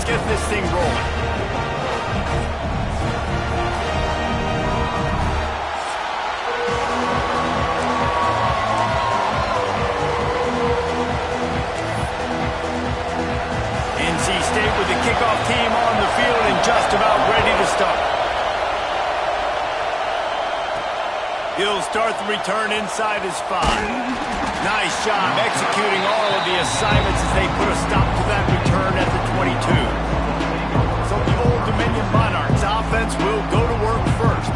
get this thing rolling. NC State with the kickoff team on the field and just about ready to start. He'll start the return inside his 5. Nice job executing all of the assignments as they put a stop to that return at the 22. So the Old Dominion Monarchs offense will go to work first.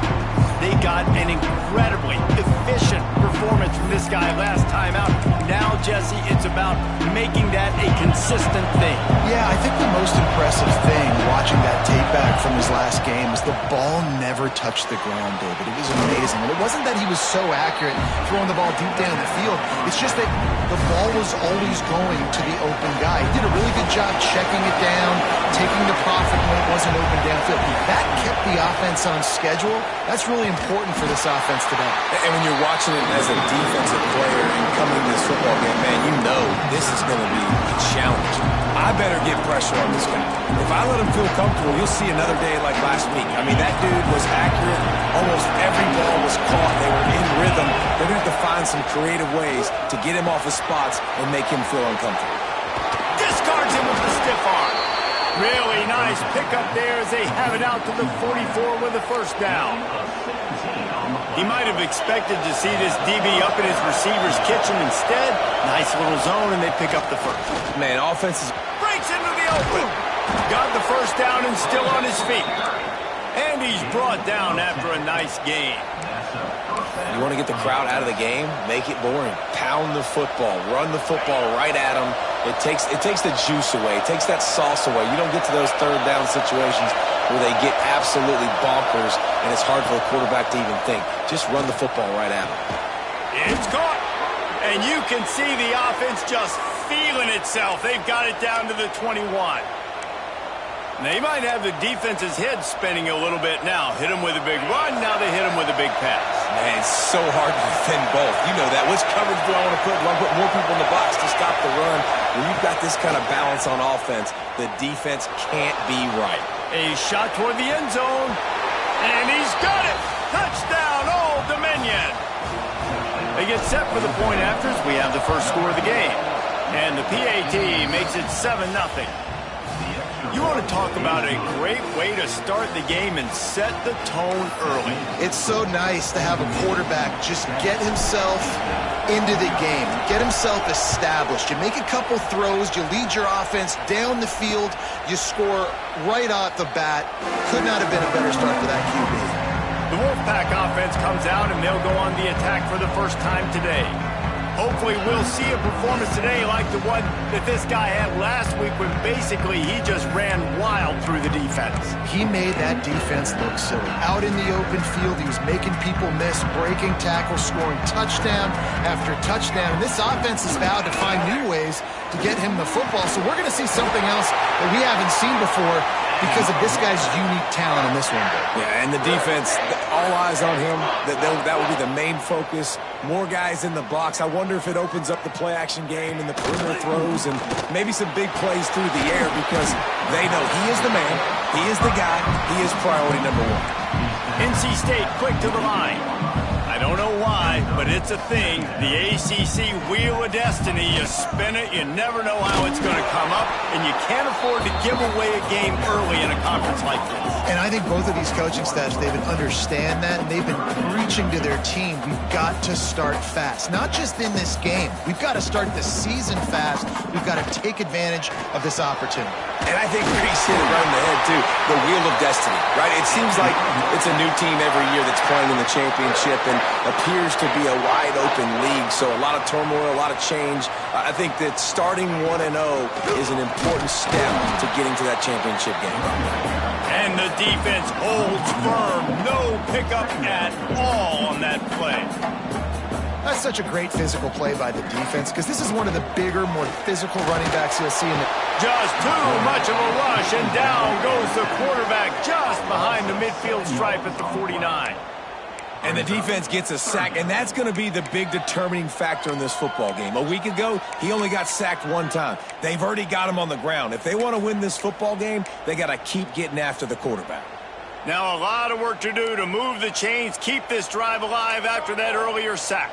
They got an incredibly efficient performance from this guy last time out. Now, Jesse, it's about making that a consistent thing. Yeah, I think the most impressive thing watching that tape back from his last game is the ball never touched the ground, David. It was amazing. And it wasn't that he was so accurate throwing the ball deep down the field. It's just that the ball was always going to the open guy. He did a really good job checking it down, taking the profit when it wasn't open downfield. That kept the offense on schedule. That's really important for this offense today. And when you're watching it as a defensive player and coming to this football game, man, you know this is going to be a challenge. I better get pressure on this guy. If I let him feel comfortable, you'll see another day like last week. I mean, that dude was accurate. Almost every ball was caught. They were in rhythm. They're going to have to find some creative ways to get him off his spots and make him feel uncomfortable. Discards him with the stiff arm. Really nice pickup there as they have it out to the 44 with the first down. He might have expected to see this DB up in his receiver's kitchen. Instead, nice little zone, and they pick up the first. Man, offense is... breaks into the open. Got the first down and still on his feet. And he's brought down after a nice gain. You want to get the crowd out of the game? Make it boring. Pound the football. Run the football right at them. It takes the juice away. It takes that sauce away. You don't get to those third down situations where they get absolutely bonkers and it's hard for the quarterback to even think. Just run the football right at them. It's caught. And you can see the offense just feeling itself. They've got it down to the 21. They might have the defense's head spinning a little bit now. Hit him with a big run, now they hit him with a big pass. Man, it's so hard to defend both. You know that. Which coverage do I want to put? Do I put more people in the box to stop the run? When you've got this kind of balance on offense, the defense can't be right. A shot toward the end zone, and he's got it! Touchdown, Old Dominion! They get set for the point afters. We have the first score of the game. And the PAT makes it 7-0. You want to talk about a great way to start the game and set the tone early. It's so nice to have a quarterback just get himself into the game, get himself established. You make a couple throws, you lead your offense down the field, you score right off the bat. Could not have been a better start for that QB. The Wolfpack offense comes out and they'll go on the attack for the first time today. Hopefully we'll see a performance today like the one that this guy had last week when basically he just ran wild through the defense. He made that defense look silly. Out in the open field, he was making people miss, breaking tackles, scoring touchdown after touchdown. And this offense is vowed to find new ways to get him the football. So we're going to see something else that we haven't seen before because of this guy's unique talent in this one. Yeah, and the defense, all eyes on him. That will be the main focus. More guys in the box. I wonder if it opens up the play-action game and the perimeter throws and maybe some big plays through the air because they know he is the man, he is the guy, he is priority number one. NC State quick to the line. I don't know why, but it's a thing. The ACC Wheel of Destiny. You spin it, you never know how it's going to come up, and you can't afford to give away a game early in a conference like this. And I think both of these coaching staffs, David, understand that, and they've been preaching to their team, we've got to start fast. Not just in this game. We've got to start the season fast. We've got to take advantage of this opportunity. And I think Reese hit it right in the head, too. The Wheel of Destiny, right? It seems like it's a new team every year that's playing in the championship and appears to be a wide-open league. So a lot of turmoil, a lot of change. I think that starting 1-0 is an important step to getting to that championship game. And the defense holds firm. No pickup at all on that play. That's such a great physical play by the defense because this is one of the bigger, more physical running backs you'll see in the... Just too much of a rush, and down goes the quarterback just behind the midfield stripe at the 49. And the defense gets a sack, and that's going to be the big determining factor in this football game. A week ago, he only got sacked one time. They've already got him on the ground. If they want to win this football game, they got to keep getting after the quarterback. Now a lot of work to do to move the chains, keep this drive alive after that earlier sack.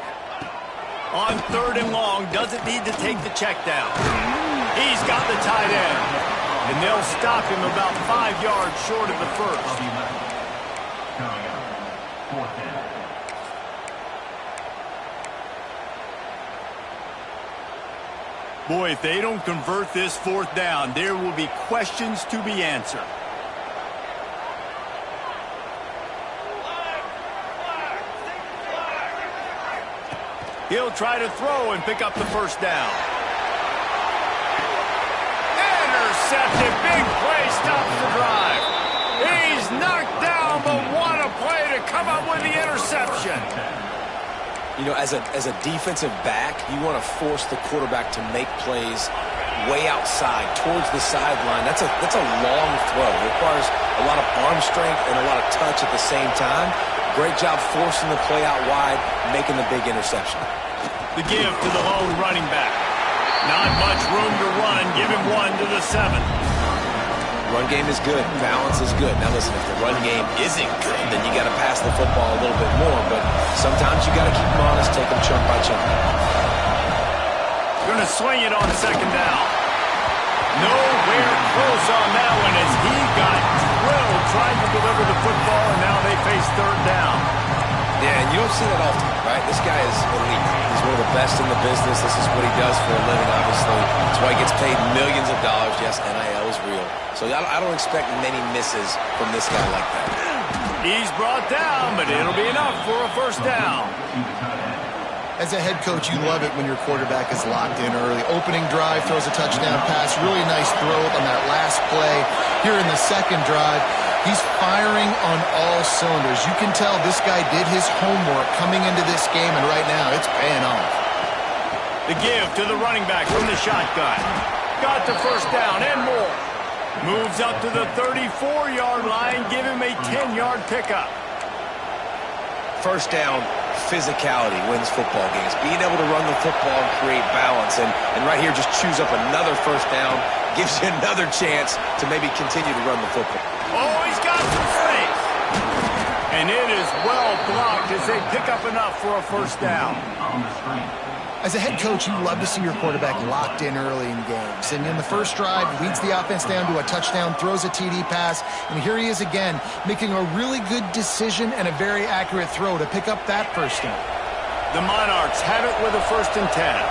On 3rd and long, doesn't need to take the check down. He's got the tight end, and they'll stop him about 5 yards short of the first. Boy, if they don't convert this 4th down, there will be questions to be answered. He'll try to throw and pick up the 1st down. Intercepted. Big play stops the drive. He's knocked down, but what a play to come up with the interception. You know, as a defensive back, you want to force the quarterback to make plays way outside, towards the sideline. That's a long throw. It requires a lot of arm strength and a lot of touch at the same time. Great job forcing the play out wide, making the big interception. The give to the lone running back. Not much room to run. Give him 1 to the 7. Run game is good. Balance is good. Now listen, if the run game isn't good, then you got to pass the football a little bit more. But sometimes you got to keep them honest, take them chunk by chunk. Going to swing it on 2nd down. Nowhere close on that one as he got drilled trying to deliver the football, and now they face 3rd down. Yeah, and you don't see that often, right? This guy is elite. He's one of the best in the business. This is what he does for a living, obviously. That's why he gets paid millions of dollars. Yes, NIL is real. So I don't expect many misses from this guy like that. He's brought down, but it'll be enough for a 1st down. As a head coach, you love it when your quarterback is locked in early. Opening drive, throws a touchdown pass. Really nice throw on that last play. Here in the 2nd drive, he's firing on all cylinders. You can tell this guy did his homework coming into this game, and right now it's paying off. The give to the running back from the shotgun. Got the 1st down and more. Moves up to the 34-yard line. Give him a 10-yard pickup. 1st down, physicality wins football games. Being able to run the football and create balance. And right here, just choose up another 1st down. Gives you another chance to maybe continue to run the football. Oh, he's got some space. And it is well blocked as they pick up enough for a 1st down. As a head coach, you love to see your quarterback locked in early in games. And in the 1st drive, leads the offense down to a touchdown, throws a TD pass, and here he is again, making a really good decision and a very accurate throw to pick up that 1st down. The Monarchs have it with a 1st and 10.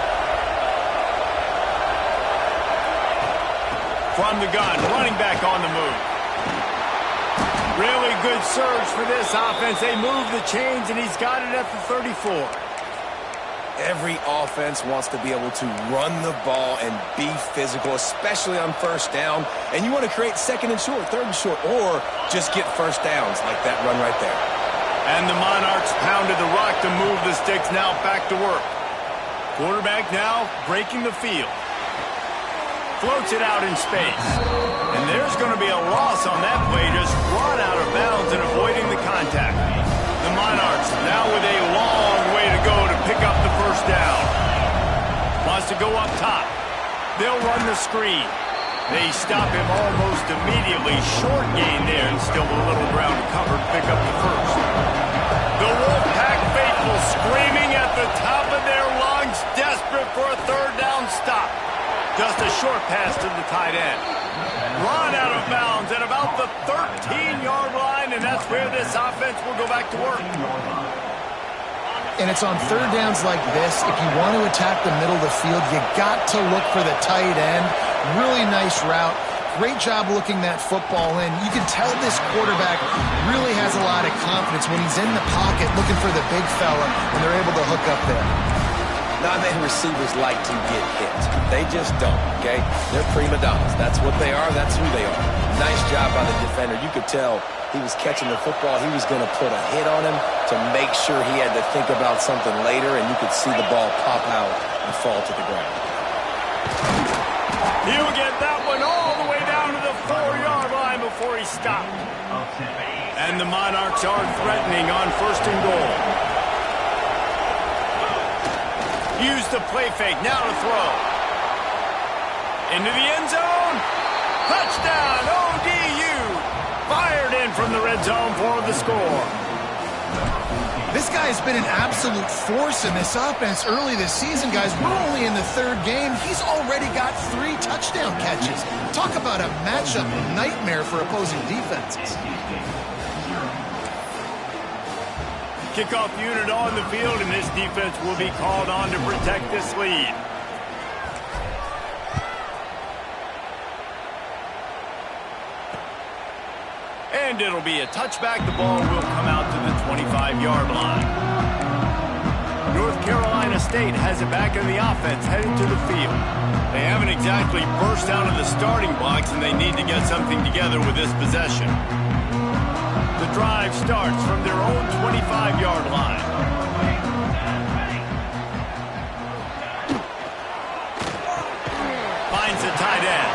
From the gun, running back on the move. Really good surge for this offense. They move the chains, and he's got it at the 34. Every offense wants to be able to run the ball and be physical, especially on 1st down. And you want to create 2nd and short, 3rd and short, or just get 1st downs like that run right there. And the Monarchs pounded the rock to move the sticks. Now back to work. Quarterback now breaking the field. Floats it out in space. And there's going to be a loss on that play, just run out of bounds and avoiding the contact. The Monarchs now with a long way to go to pick up the 1st down. Wants to go up top. They'll run the screen. They stop him almost immediately. Short gain there and still a little ground to cover to pick up the 1st. The Wolfpack faithful screaming at the top of their lungs, desperate for a 3rd down stop. Just a short pass to the tight end. Run out of bounds at about the 13-yard line, and that's where this offense will go back to work. And it's on 3rd downs like this, if you want to attack the middle of the field, you got to look for the tight end. Really nice route. Great job looking that football in. You can tell this quarterback really has a lot of confidence when he's in the pocket looking for the big fella, and they're able to hook up there. Not many receivers like to get hit. They just don't, okay? They're prima donnas. That's what they are. That's who they are. Nice job by the defender. You could tell he was catching the football. He was going to put a hit on him to make sure he had to think about something later, and you could see the ball pop out and fall to the ground. He'll get that one all the way down to the 4-yard line before he stopped. And the Monarchs are threatening on 1st and goal. Use the play fake, now to throw. Into the end zone. Touchdown, ODU. Fired in from the red zone for the score. This guy's been an absolute force in this offense early this season, guys. We're only in the 3rd game. He's already got 3 touchdown catches. Talk about a matchup nightmare for opposing defenses. Kickoff unit on the field, and this defense will be called on to protect this lead. And it'll be a touchback. The ball will come out to the 25-yard line. North Carolina State has it back in the offense, heading to the field. They haven't exactly burst out of the starting blocks, and they need to get something together with this possession. The drive starts from their own 25-yard line. Finds the tight end.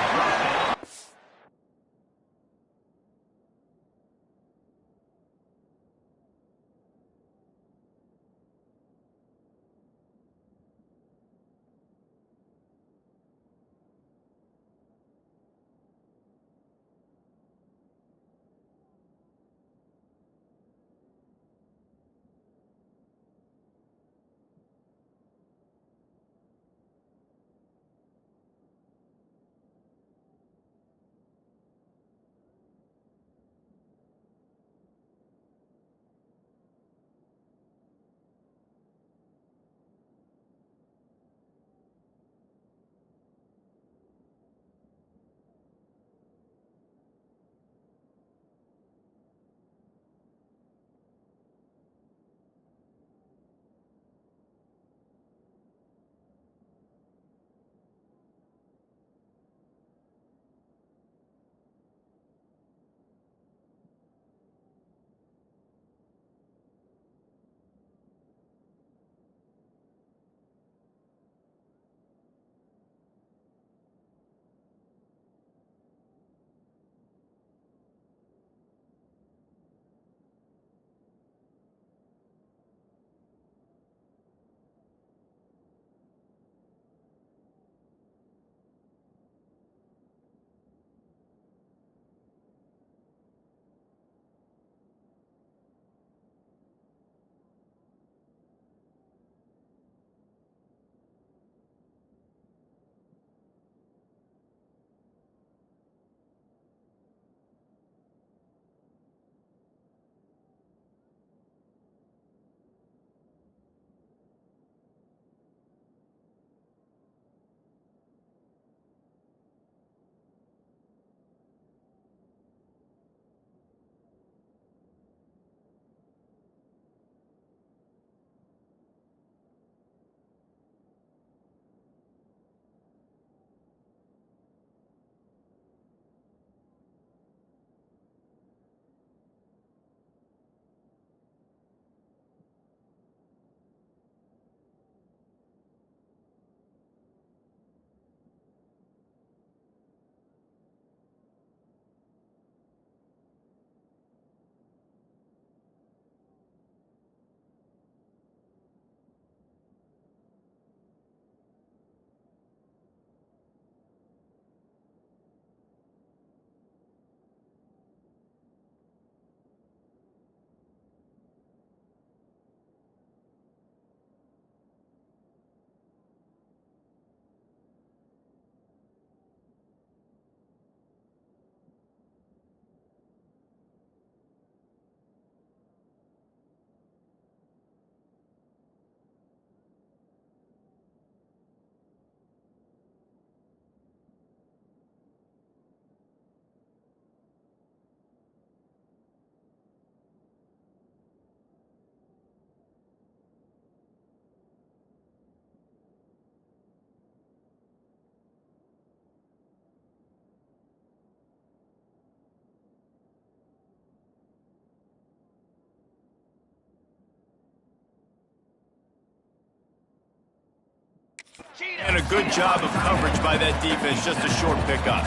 And a good job of coverage by that defense, just a short pickup.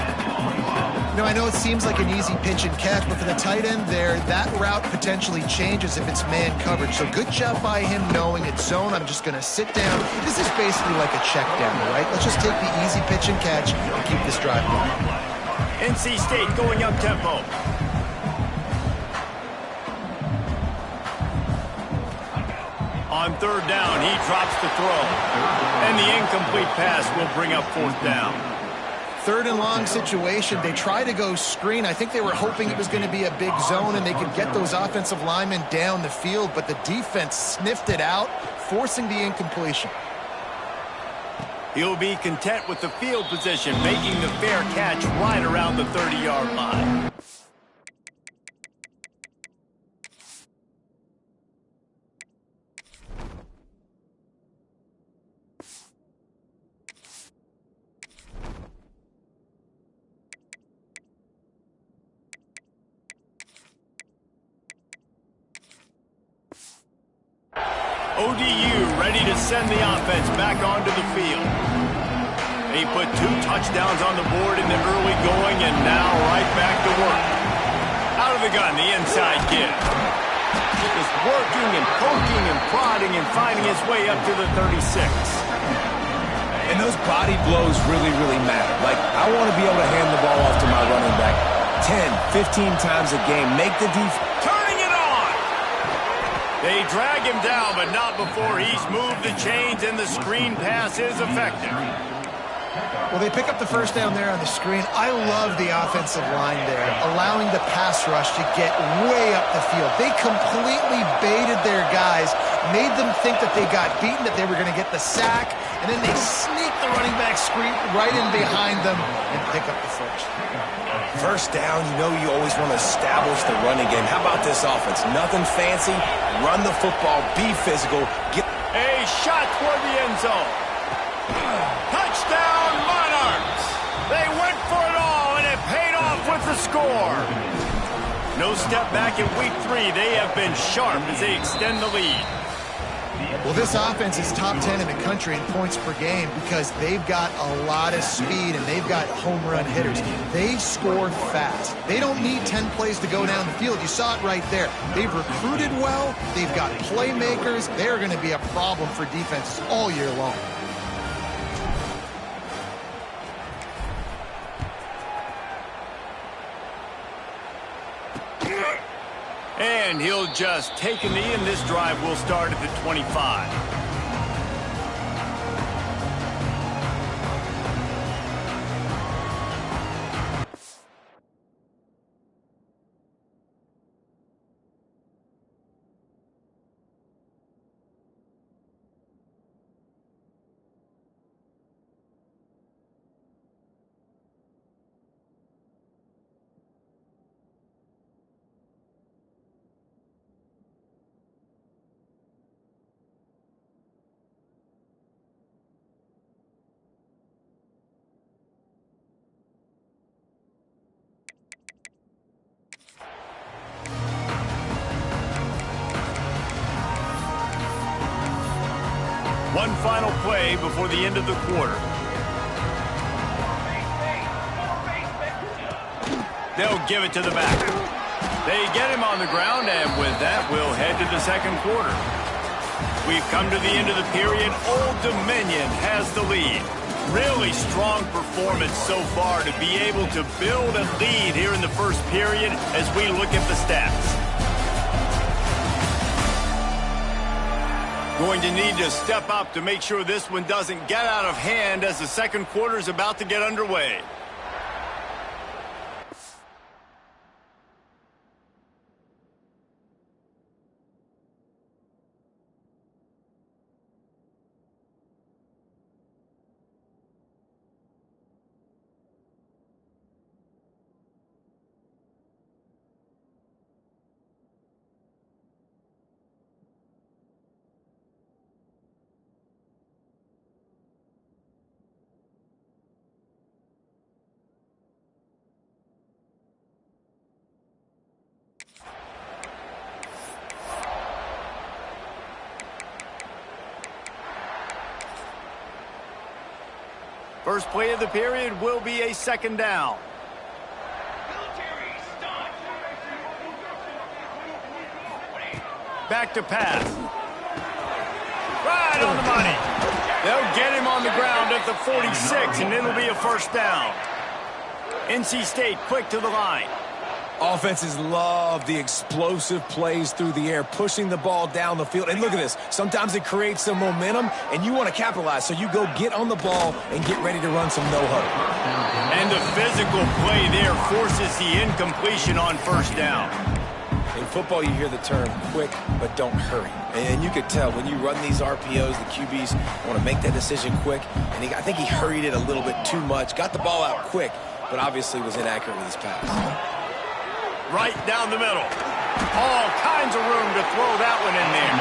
I know it seems like an easy pitch and catch, but for the tight end there, that route potentially changes if it's man coverage. So good job by him knowing it's zone. I'm just going to sit down. This is basically like a check down, right? Let's just take the easy pitch and catch and keep this drive going. NC State going up tempo. On third down, he drops the throw. And the incomplete pass will bring up fourth down. Third and long situation. They try to go screen. I think they were hoping it was going to be a big zone and they could get those offensive linemen down the field, but the defense sniffed it out, forcing the incompletion. He'll be content with the field position, making the fair catch right around the 30-yard line. ODU ready to send the offense back onto the field. They put 2 touchdowns on the board in the early going and now right back to work. Out of the gun, the inside give. Just working and poking and prodding and finding his way up to the 36. And those body blows really, really matter. Like, I want to be able to hand the ball off to my running back 10, 15 times a game. Make the defense. Turning it on! They drag him down, but not before he's moved the chains and the screen pass is effective. Well, they pick up the first down there on the screen. I love the offensive line there, allowing the pass rush to get way up the field. They completely baited their guys, made them think that they got beaten, that they were going to get the sack, and then they sneak the running back screen right in behind them and pick up the first. First down, you know you always want to establish the running game. How about this offense? Nothing fancy. Run the football. Be physical. Get a shot toward the end zone. Touchdown, Monarchs! They went for it all, and it paid off with the score. No step back in week 3. They have been sharp as they extend the lead. Well, this offense is top 10 in the country in points per game because they've got a lot of speed and they've got home run hitters. They score fast. They don't need 10 plays to go down the field. You saw it right there. They've recruited well. They've got playmakers. They're going to be a problem for defenses all year long. And he'll just take a knee, and this drive will start at the 25. One final play before the end of the quarter. They'll give it to the back. They get him on the ground, and with that, we'll head to the second quarter. We've come to the end of the period. Old Dominion has the lead. Really strong performance so far to be able to build a lead here in the first period as we look at the stats. Going to need to step up to make sure this one doesn't get out of hand as the second quarter is about to get underway. First play of the period will be a second down. Back to pass. Right on the money. They'll get him on the ground at the 46, and it'll be a first down. NC State quick to the line. Offenses love the explosive plays through the air, pushing the ball down the field. And look at this. Sometimes it creates some momentum, and you want to capitalize. So you go get on the ball and get ready to run some no-huddle. And the physical play there forces the incompletion on first down. In football, you hear the term quick, but don't hurry. And you could tell when you run these RPOs, the QBs want to make that decision quick. And I think he hurried it a little bit too much, got the ball out quick, but obviously was inaccurate with his pass. Right down the middle. All kinds of room to throw that one in there.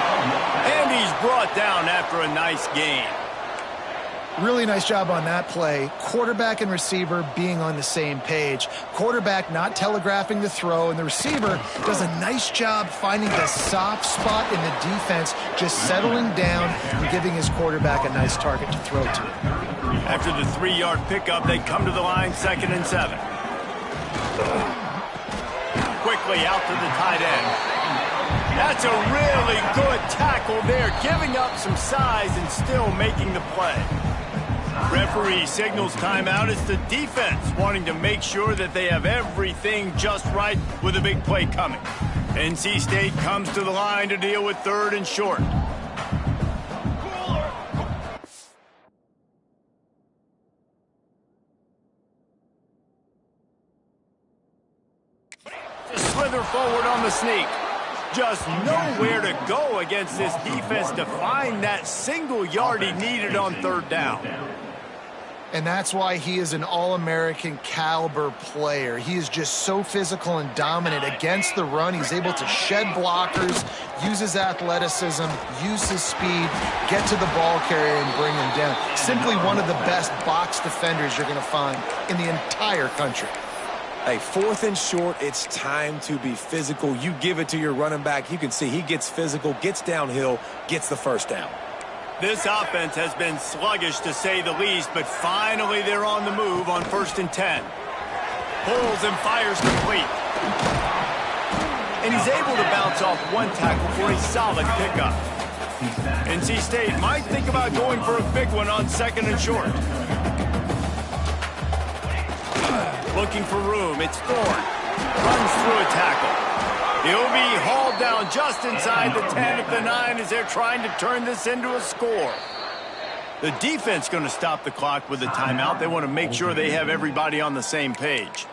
And he's brought down after a nice gain. Really nice job on that play. Quarterback and receiver being on the same page. Quarterback not telegraphing the throw, and the receiver does a nice job finding the soft spot in the defense, just settling down and giving his quarterback a nice target to throw to. After the 3-yard pickup, they come to the line, 2nd and 7. Quickly out to the tight end. That's a really good tackle there, giving up some size and still making the play. Referee signals timeout. It's the defense wanting to make sure that they have everything just right with a big play coming. NC State comes to the line to deal with 3rd and short. Slither forward on the sneak. Just nowhere to go against this defense to find that single yard he needed on 3rd down. And that's why he is an All-American caliber player. He is just so physical and dominant against the run. He's able to shed blockers, use his athleticism, use his speed, get to the ball carrier and bring him down. Simply one of the best box defenders you're going to find in the entire country. Hey, 4th and short, it's time to be physical. You give it to your running back. You can see he gets physical, gets downhill, gets the first down. This offense has been sluggish, to say the least, but finally they're on the move on 1st and 10. Pulls and fires complete. And he's able to bounce off one tackle for a solid pickup. NC State might think about going for a big one on 2nd and short. Looking for room. It's Thorne. Runs through a tackle. He'll be hauled down just inside the 10 at the 9 as they're trying to turn this into a score. The defense going to stop the clock with a timeout. They want to make sure they have everybody on the same page.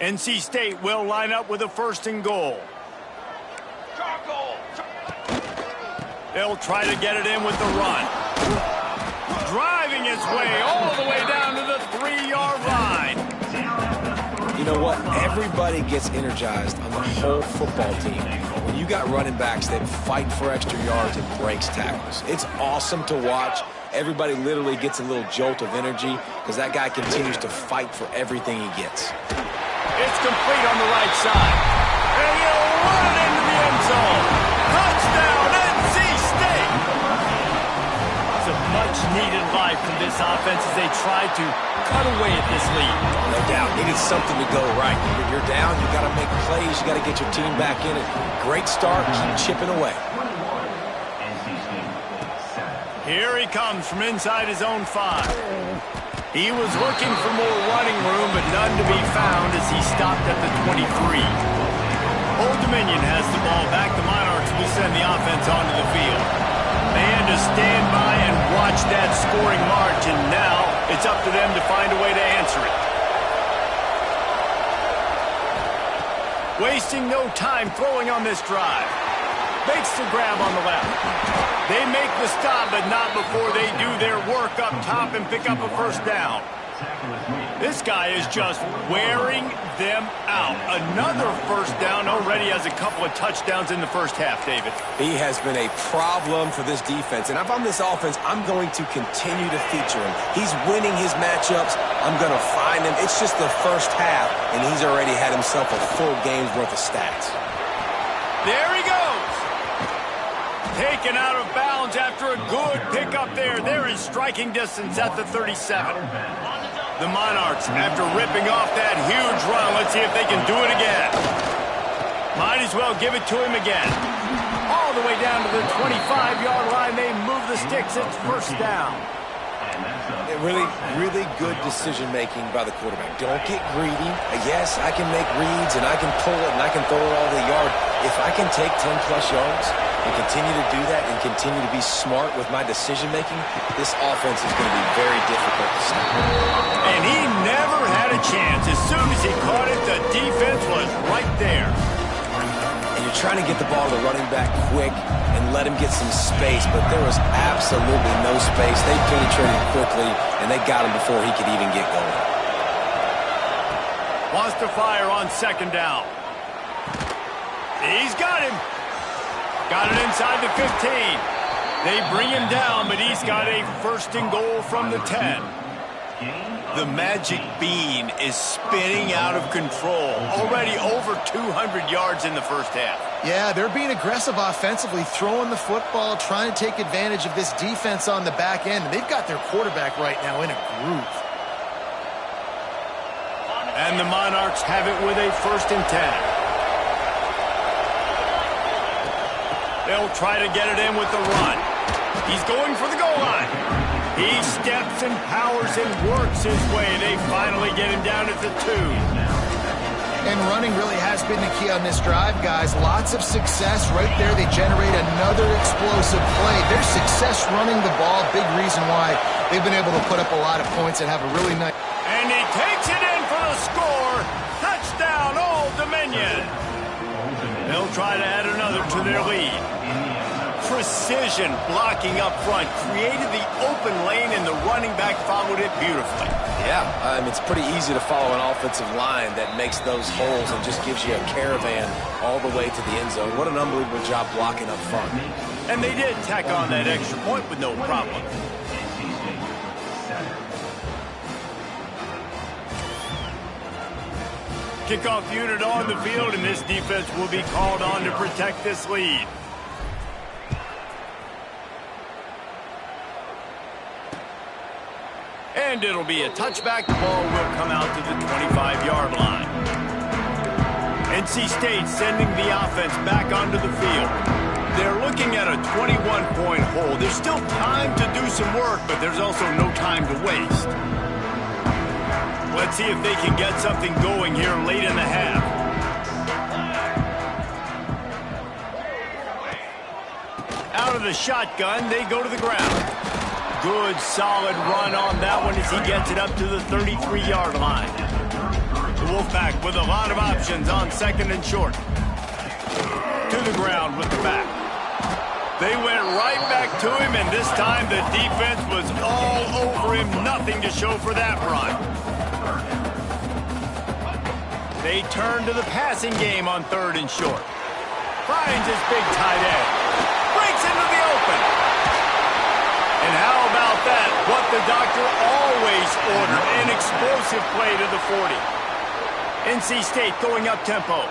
NC State will line up with a 1st and goal. They'll try to get it in with the run. Driving his way all the way down to the 3-yard line. You know what? Everybody gets energized on the whole football team when you got running backs that fight for extra yards and breaks tackles. It's awesome to watch. Everybody literally gets a little jolt of energy because that guy continues to fight for everything he gets. It's complete on the right side. And he'll run it into the end zone. Touchdown, NC State! It's a much-needed life from this offense as they try to cut away at this lead. No doubt. Needed something to go right. You're down, you got to make plays, you got to get your team back in it. Great start, keep chipping away. Here he comes from inside his own 5. He was looking for more running room, but none to be found as he stopped at the 23. Old Dominion has the ball back. The Monarchs will send the offense onto the field. They had to stand by and watch that scoring march, and now it's up to them to find a way to answer it. Wasting no time throwing on this drive. Makes the grab on the left. They make the stop, but not before they do their work up top and pick up a 1st down. This guy is just wearing them out. Another first down, already has a couple of touchdowns in the first half, David. He has been a problem for this defense. And if I'm this offense, I'm going to continue to feature him. He's winning his matchups. I'm going to find him. It's just the first half, and he's already had himself a full game's worth of stats. There he goes. Taken out of bounds after a good pickup there. They're in striking distance at the 37. The Monarchs, after ripping off that huge run, let's see if they can do it again. Might as well give it to him again. All the way down to the 25-yard line, they move the sticks. It's first down. Really good decision-making by the quarterback. Don't get greedy. Yes, I can make reads, and I can pull it, and I can throw it all the yard. If I can take 10-plus yards and continue to do that and continue to be smart with my decision-making, this offense is going to be very difficult to stop. And he never had a chance. As soon as he caught it, the defense was right there. And you're trying to get the ball to the running back quick and let him get some space, but there was absolutely no space. They penetrated quickly, and they got him before he could even get going. Wants to fire on second down. He's got him. Got it inside the 15. They bring him down, but he's got a first and goal from the 10. The magic bean is spinning out of control. Already over 200 yards in the first half. Yeah, they're being aggressive offensively, throwing the football, trying to take advantage of this defense on the back end. And they've got their quarterback right now in a groove. And the Monarchs have it with a first and 10. They'll try to get it in with the run. He's going for the goal line. He steps and powers and works his way. They finally get him down at the 2. And running really has been the key on this drive, guys. Lots of success right there. They generate another explosive play. Their success running the ball, big reason why they've been able to put up a lot of points and have a really nice... And he takes it in for the score. Touchdown, Old Dominion. They'll try to add another to their lead. Precision blocking up front created the open lane, and the running back followed it beautifully. Yeah, it's pretty easy to follow an offensive line that makes those holes and just gives you a caravan all the way to the end zone. What an unbelievable job blocking up front. And they did tack on that extra point with no problem. Kickoff unit on the field, and this defense will be called on to protect this lead. And it'll be a touchback. The ball will come out to the 25-yard line. NC State sending the offense back onto the field. They're looking at a 21-point hole. There's still time to do some work, but there's also no time to waste. Let's see if they can get something going here late in the half. Out of the shotgun, they go to the ground. Good, solid run on that one as he gets it up to the 33-yard line. The Wolfpack with a lot of options on second and short. To the ground with the back. They went right back to him, and this time the defense was all over him. Nothing to show for that run. They turn to the passing game on third and short. Finds his big tight end. Breaks into the open. And how about that? What the doctor always ordered, an explosive play to the 40. NC State going up tempo.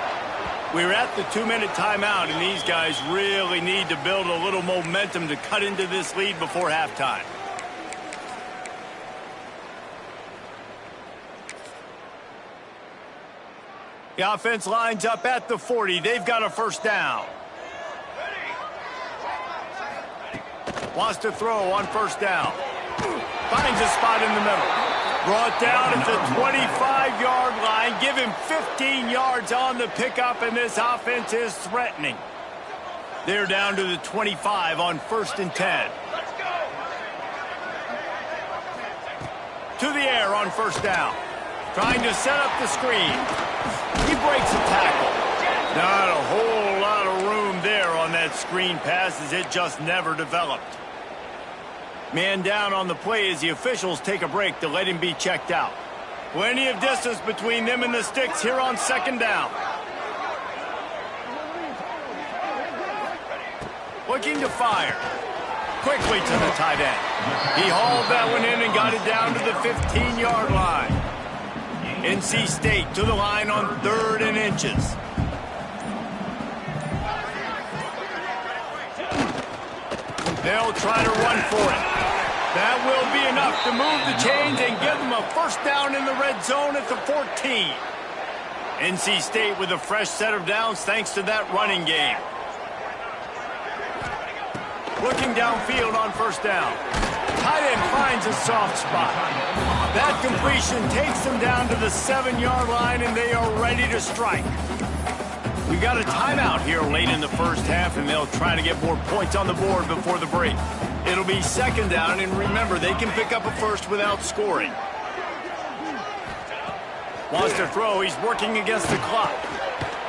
We're at the 2-minute timeout, and these guys really need to build a little momentum to cut into this lead before halftime. The offense lines up at the 40. They've got a first down. Wants to throw on first down. Finds a spot in the middle. Brought down at the 25-yard line. Give him 15 yards on the pickup, and this offense is threatening. They're down to the 25 on first and 10. To the air on first down. Trying to set up the screen. He breaks a tackle. Not a whole lot of room there on that screen pass as it just never developed. Man down on the play as the officials take a break to let him be checked out. Plenty of distance between them and the sticks here on second down. Looking to fire. Quickly to the tight end. He hauled that one in and got it down to the 15-yard line. NC State to the line on 3rd and inches. They'll try to run for it. That will be enough to move the chains and give them a first down in the red zone at the 14. NC State with a fresh set of downs thanks to that running game. Looking downfield on first down. Tight end finds a soft spot. That completion takes them down to the 7-yard line, and they are ready to strike. We've got a timeout here late in the first half, and they'll try to get more points on the board before the break. It'll be second down, and remember, they can pick up a first without scoring. Wants to throw. He's working against the clock.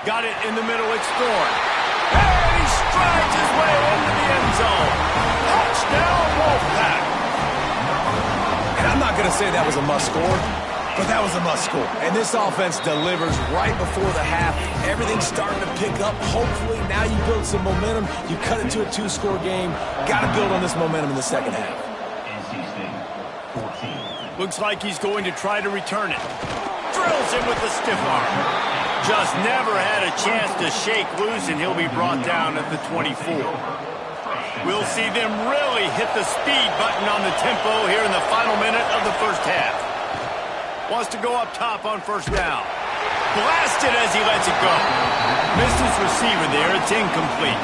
Got it in the middle. It's Thorne. And he strides his way into the end zone. Touchdown, Wolfpack. And I'm not going to say that was a must-score, but that was a must-score. And this offense delivers right before the half. Everything's starting to pick up. Hopefully, now you build some momentum. You cut it to a 2-score game. Got to build on this momentum in the second half. Looks like he's going to try to return it. Drills him with the stiff arm. Just never had a chance to shake loose, and he'll be brought down at the 24. We'll see them really hit the speed button on the tempo here in the final minute of the first half. Wants to go up top on first down. Blasted as he lets it go. Missed his receiver there. It's incomplete.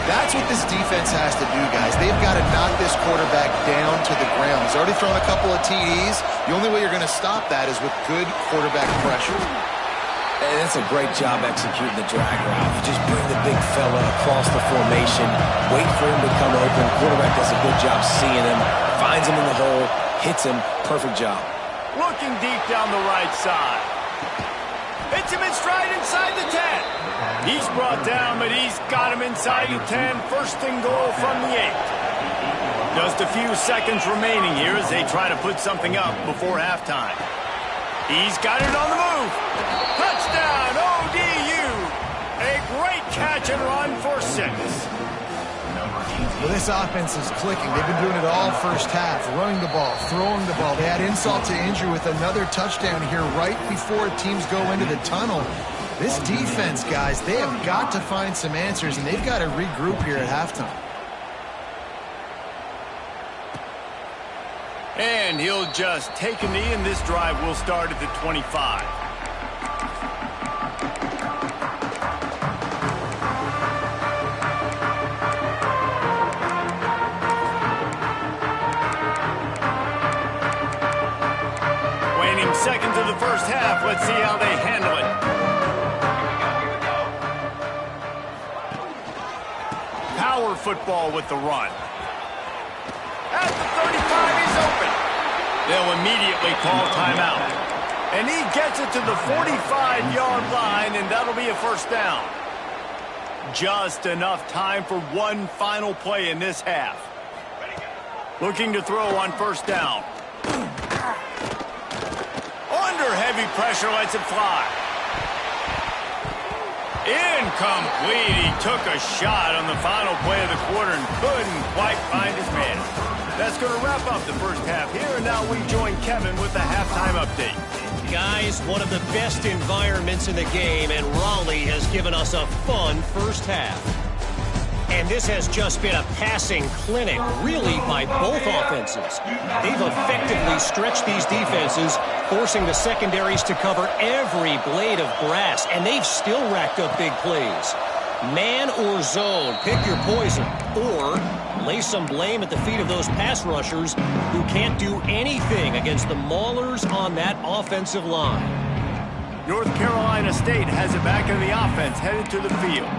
That's what this defense has to do, guys. They've got to knock this quarterback down to the ground. He's already thrown a couple of TDs. The only way you're going to stop that is with good quarterback pressure. And that's a great job executing the drag route. You just bring the big fella across the formation, wait for him to come open. Quarterback does a good job seeing him, finds him in the hole, hits him. Perfect job. Looking deep down the right side. Hits him in stride inside the 10. He's brought down, but he's got him inside the 10. First and goal from the 8. Just a few seconds remaining here as they try to put something up before halftime. He's got it on the move. Touchdown, ODU. A great catch and run for 6. Well, this offense is clicking. They've been doing it all first half, running the ball, throwing the ball. They had insult to injury with another touchdown here right before teams go into the tunnel. This defense, guys, they have got to find some answers, and they've got to regroup here at halftime. And he'll just take a knee, and this drive will start at the 25. Waning seconds of the first half. Let's see how they handle it. Power football with the run. At the 35, he's open. They'll immediately call timeout. And he gets it to the 45-yard line, and that'll be a first down. Just enough time for one final play in this half. Looking to throw on first down. Under heavy pressure, lets it fly. Incomplete. He took a shot on the final play of the quarter and couldn't quite find his man. That's going to wrap up the first half here, and now we join Kevin with the halftime update. Guys, one of the best environments in the game, and Raleigh has given us a fun first half. And this has just been a passing clinic, really, by both offenses. They've effectively stretched these defenses, forcing the secondaries to cover every blade of grass, and they've still racked up big plays. Man or zone, pick your poison, or lay some blame at the feet of those pass rushers who can't do anything against the maulers on that offensive line. North Carolina State has it back in the offense, headed to the field.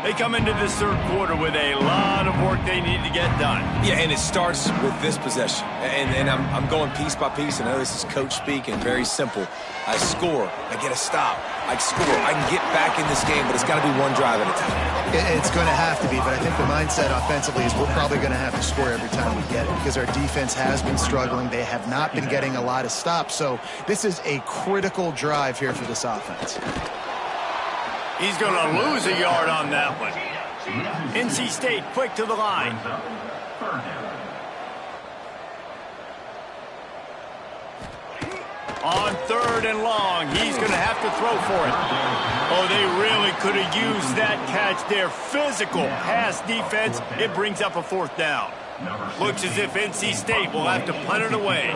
They come into this third quarter with a lot of work work they need to get done. Yeah, and it starts with this possession. And I'm going piece by piece. I know this is coach speak and very simple. I score. I get a stop. I score. I can get back in this game, but it's got to be one drive at a time. It's going to have to be, but I think the mindset offensively is we're probably going to have to score every time we get it because our defense has been struggling. They have not been getting a lot of stops. So this is a critical drive here for this offense. He's going to lose a yard on that one. NC State quick to the line. On 3rd and long, he's going to have to throw for it. Oh, they really could have used that catch there. Physical pass defense. It brings up a 4th down. Looks as if NC State will have to punt it away.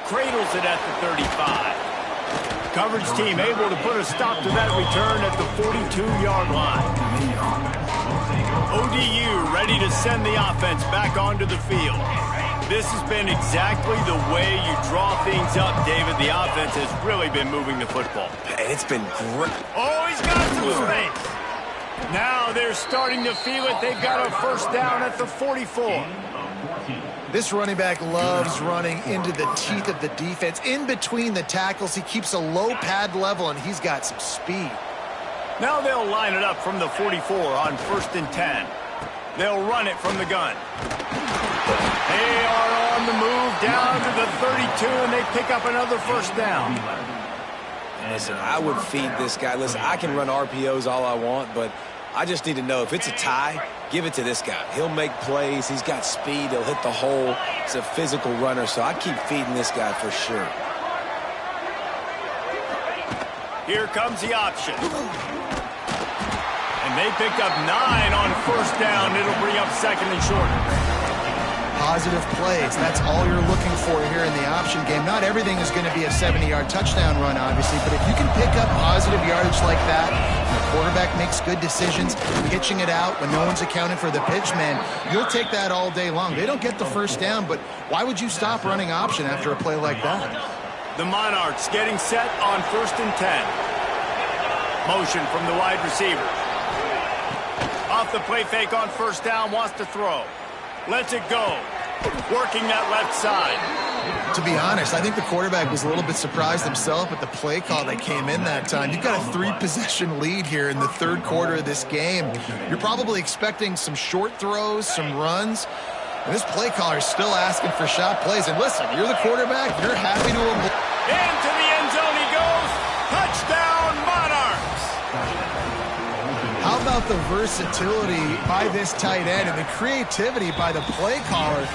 Cradles it at the 35. Coverage team able to put a stop to that return at the 42-yard line. ODU ready to send the offense back onto the field. This has been exactly the way you draw things up, David. The offense has really been moving the football. And it's been great. Oh, he's got some space. Now they're starting to feel it. They've got a 1st down at the 44. This running back loves running into the teeth of the defense. In between the tackles, he keeps a low pad level, and he's got some speed. Now they'll line it up from the 44 on 1st and 10. They'll run it from the gun. They are on the move down to the 32, and they pick up another 1st down. Listen, I would feed this guy. Listen, I can run RPOs all I want, but I just need to know if it's a tie, give it to this guy. He'll make plays. He's got speed. He'll hit the hole. He's a physical runner, so I keep feeding this guy for sure. Here comes the option. And they pick up 9 on 1st down. It'll bring up 2nd and short. Positive plays. That's all you're looking for here in the option game. Not everything is going to be a 70-yard touchdown run, obviously, but if you can pick up positive yardage like that, and the quarterback makes good decisions, pitching it out when no one's accounting for the pitch man, you'll take that all day long. They don't get the 1st down, but why would you stop running option after a play like that? The Monarchs getting set on 1st and 10. Motion from the wide receiver. Off the play fake on 1st down, wants to throw. Lets it go. Working that left side. To be honest, I think the quarterback was a little bit surprised himself at the play call that came in that time. You've got a 3-possession lead here in the 3rd quarter of this game. You're probably expecting some short throws, some runs. And this play caller is still asking for shot plays. And listen, you're the quarterback. You're happy to avoid. Into the end zone he goes. Touchdown, Monarchs. How about the versatility by this tight end and the creativity by the play caller,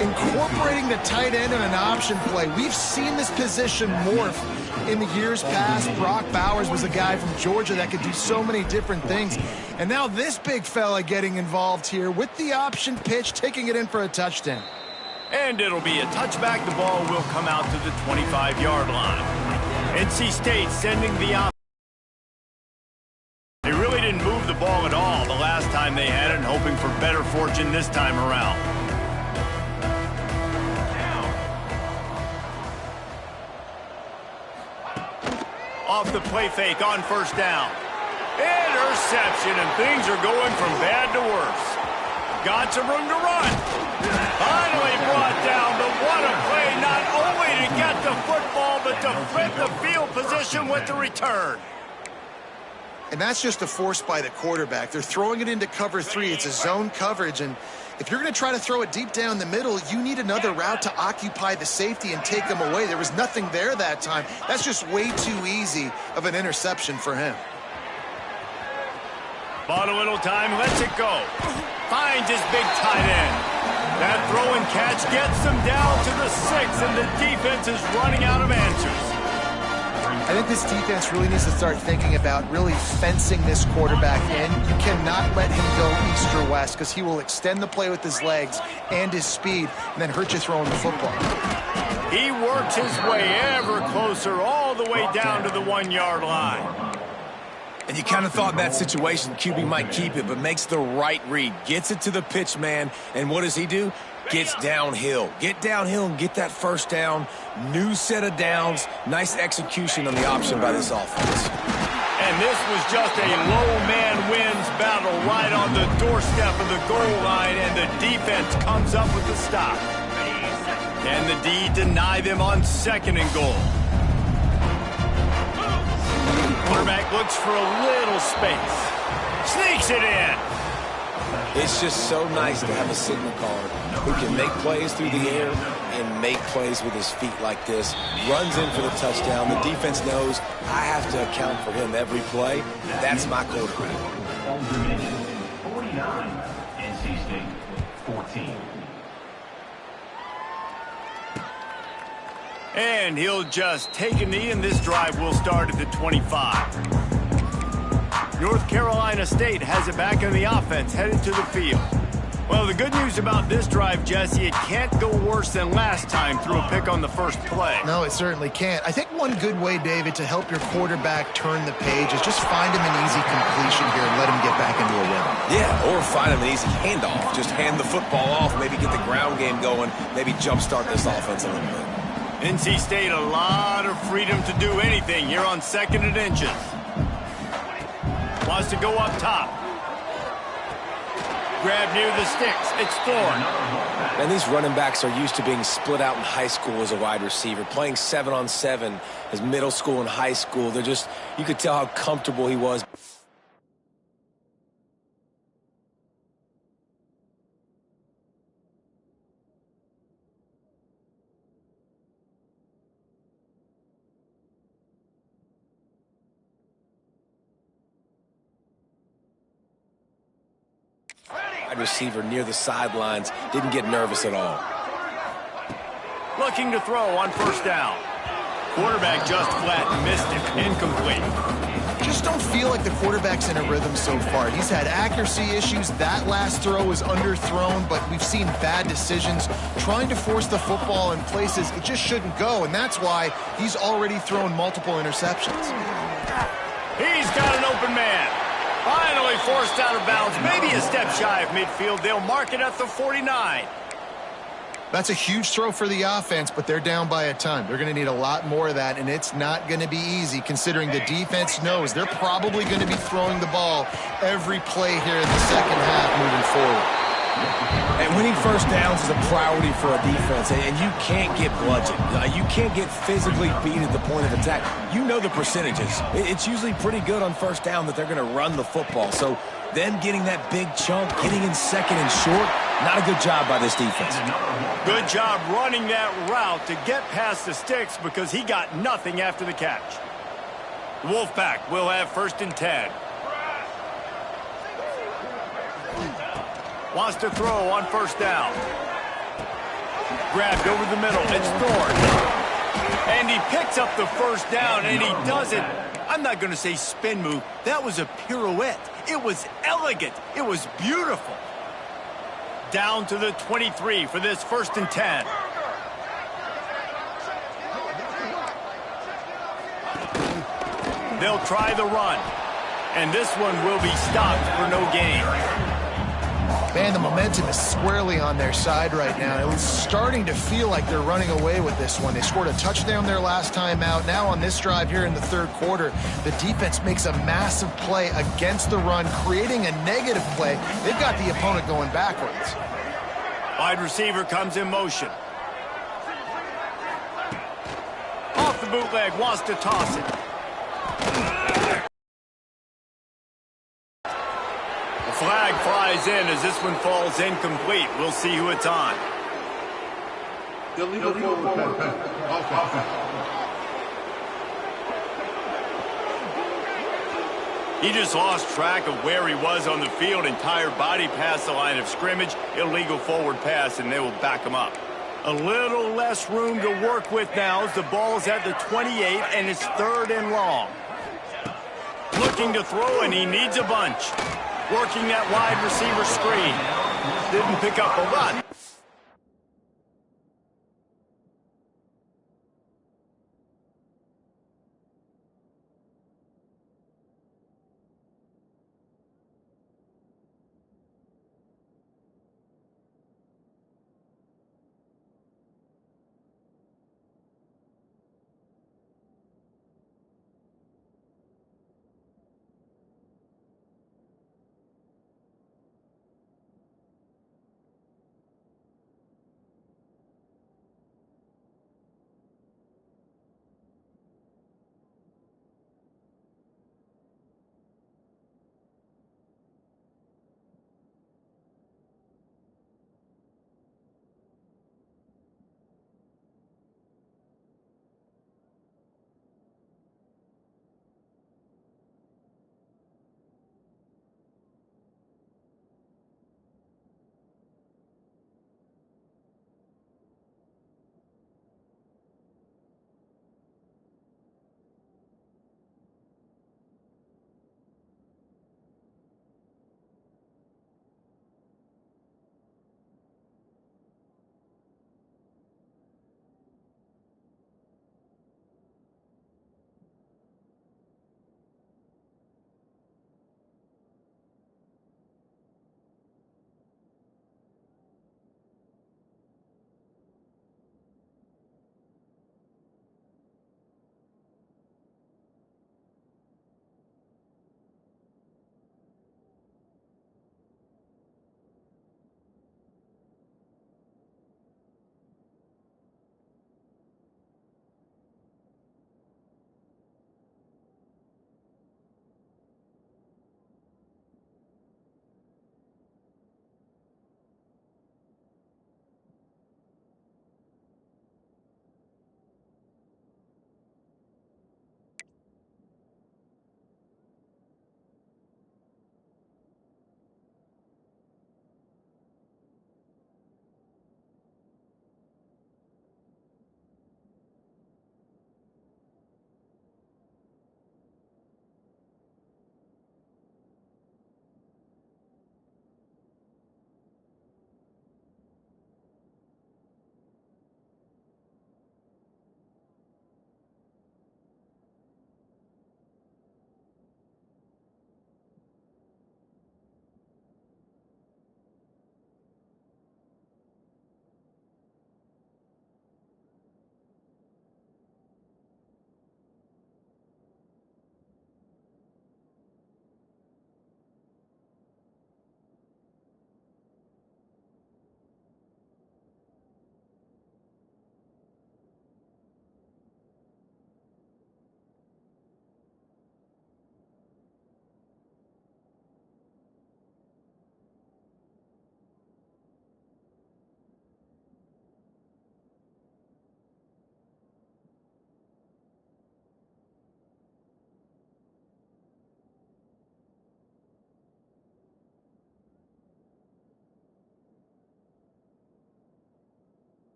incorporating the tight end in an option play. We've seen this position morph in the years past. Brock Bowers was a guy from Georgia that could do so many different things. And now this big fella getting involved here with the option pitch, taking it in for a touchdown. And it'll be a touchback. The ball will come out to the 25-yard line. NC State sending the offense. They really didn't move the ball at all the last time they had it, and hoping for better fortune this time around. Off the play fake on 1st down. Interception, and things are going from bad to worse. Got some room to run. Finally brought down, but what a play, not only to get the football, but to flip the field position with the return. And that's just a force by the quarterback. They're throwing it into cover 3. It's a zone coverage, and if you're going to try to throw it deep down the middle, you need another route to occupy the safety and take them away. There was nothing there that time. That's just way too easy of an interception for him. Bought a little time, lets it go. Finds his big tight end. That throw and catch gets them down to the 6, and the defense is running out of answers. I think this defense really needs to start thinking about really fencing this quarterback in. You cannot let him go east or west because he will extend the play with his legs and his speed and then hurt you throwing the football. He works his way ever closer all the way down to the 1-yard line. And you kind of thought in that situation QB might keep it, but makes the right read. Gets it to the pitch man, and what does he do? Gets downhill. Get downhill and get that 1st down. New set of downs. Nice execution on the option by this offense. And this was just a low man wins battle right on the doorstep of the goal line, and the defense comes up with the stop. Can the D deny them on 2nd and goal? Quarterback looks for a little space. Sneaks it in. It's just so nice to have a signal caller who can make plays through the air and make plays with his feet like this. Runs in for the touchdown. The defense knows I have to account for him every play. That's my quarterback. 49, NC State 14. And he'll just take a knee, and this drive will start at the 25. North Carolina State has it back in the offense, headed to the field. Well, the good news about this drive, Jesse, it can't go worse than last time through a pick on the first play. No, it certainly can't. I think one good way, David, to help your quarterback turn the page is just find him an easy completion here and let him get back into a rhythm. Yeah, or find him an easy handoff. Just hand the football off, maybe get the ground game going, maybe jumpstart this offense a little bit. NC State, a lot of freedom to do anything here on 2nd and inches. Wants to go up top. Grab near the sticks. It's Thorne. And these running backs are used to being split out in high school as a wide receiver, playing 7-on-7 as middle school and high school. They're just, you could tell how comfortable he was. Wide receiver near the sidelines, didn't get nervous at all. Looking to throw on 1st down. Quarterback just flat missed it. Incomplete. Just don't feel like the quarterback's in a rhythm so far. He's had accuracy issues. That last throw was underthrown, but we've seen bad decisions trying to force the football in places it just shouldn't go, and that's why he's already thrown multiple interceptions. He's got an open man. Finally forced out of bounds. Maybe a step shy of midfield. They'll mark it at the 49. That's a huge throw for the offense, but they're down by a ton. They're going to need a lot more of that, and it's not going to be easy considering the defense knows they're probably going to be throwing the ball every play here in the 2nd half moving forward. And winning 1st downs is a priority for a defense, and you can't get bludgeoned. You can't get physically beat at the point of attack. You know the percentages. It's usually pretty good on 1st down that they're going to run the football. So them getting that big chunk, getting in 2nd and short, not a good job by this defense. Good job running that route to get past the sticks because he got nothing after the catch. Wolfpack will have 1st and 10. Wants to throw on 1st down. Grabbed over the middle. It's Thorne. And he picks up the 1st down, and he does it. I'm not going to say spin move. That was a pirouette. It was elegant. It was beautiful. Down to the 23 for this 1st and 10. They'll try the run. And this one will be stopped for no gain. Man, the momentum is squarely on their side right now. It was starting to feel like they're running away with this one. They scored a touchdown their last time out. Now on this drive here in the 3rd quarter, the defense makes a massive play against the run, creating a negative play. They've got the opponent going backwards. Wide receiver comes in motion. Off the bootleg, wants to toss it. Flag flies in as this one falls incomplete. We'll see who it's on. Illegal forward pass. He just lost track of where he was on the field. Entire body past the line of scrimmage. Illegal forward pass, and they will back him up. A little less room to work with now as the ball's at the 28, and it's 3rd and long. Looking to throw, and he needs a bunch. Working that wide receiver screen. Didn't pick up a lot.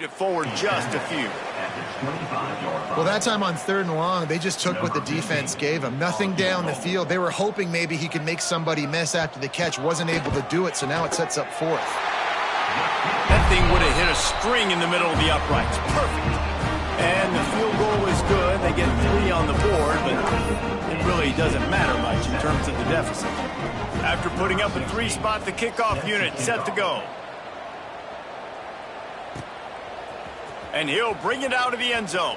it forward just a few. Well, that time on 3rd and long, they just took what the defense gave him. Nothing down the field. They were hoping maybe he could make somebody miss after the catch. Wasn't able to do it, so now it sets up 4th. That thing would have hit a string in the middle of the uprights. Perfect. And the field goal is good. They get 3 on the board, but it really doesn't matter much in terms of the deficit. After putting up a 3-spot, the kickoff unit set to go. And he'll bring it out of the end zone.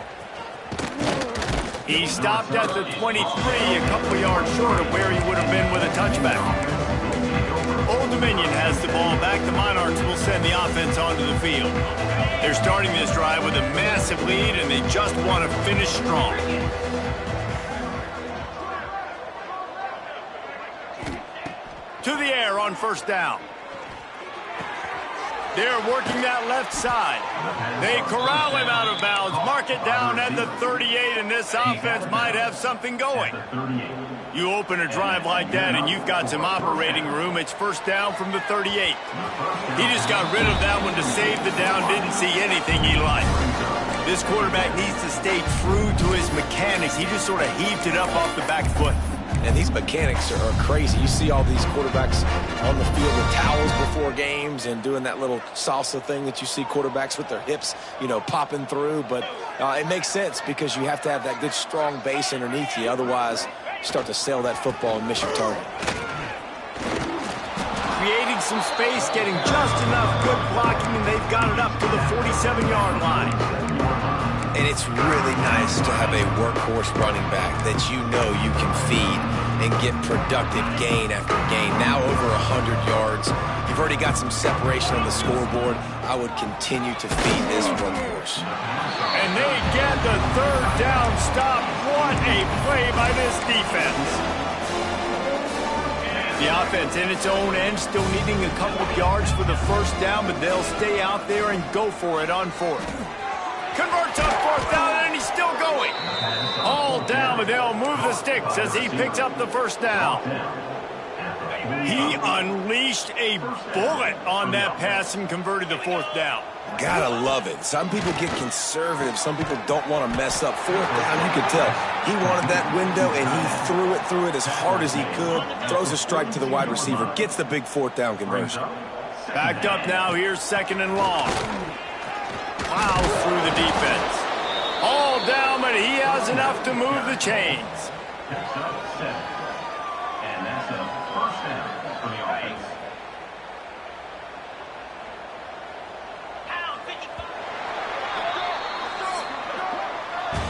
He stopped at the 23, a couple yards short of where he would have been with a touchback. Old Dominion has the ball back. The Monarchs will send the offense onto the field. They're starting this drive with a massive lead, and they just want to finish strong. To the air on 1st down. They're working that left side. They corral him out of bounds. Mark it down at the 38, and this offense might have something going. You open a drive like that, and you've got some operating room. It's 1st down from the 38. He just got rid of that one to save the down. Didn't see anything he liked. This quarterback needs to stay true to his mechanics. He just sort of heaved it up off the back foot. And these mechanics are crazy. You see all these quarterbacks on the field with towels before games and doing that little salsa thing that you see quarterbacks with their hips, you know, popping through. But it makes sense because you have to have that good, strong base underneath you. Otherwise, you start to sail that football and miss your target. Creating some space, getting just enough good blocking, and they've got it up to the 47-yard line. And it's really nice to have a workhorse running back that you know you can feed and get productive gain after gain. Now over 100 yards. You've already got some separation on the scoreboard. I would continue to feed this workhorse. And they get the 3rd down stop. What a play by this defense. The offense in its own end, still needing a couple of yards for the 1st down, but they'll stay out there and go for it on 4th. Converts on 4th down, and he's still going. All down, but they'll move the sticks as he picks up the 1st down. He unleashed a bullet on that pass and converted the 4th down. Gotta love it. Some people get conservative. Some people don't want to mess up. 4th down, you could tell. He wanted that window, and he threw it as hard as he could. Throws a strike to the wide receiver. Gets the big 4th down conversion. Backed up now. Here's 2nd and long. Plows through the defense. All down, but he has enough to move the chains. And that's a 1st down for the offense.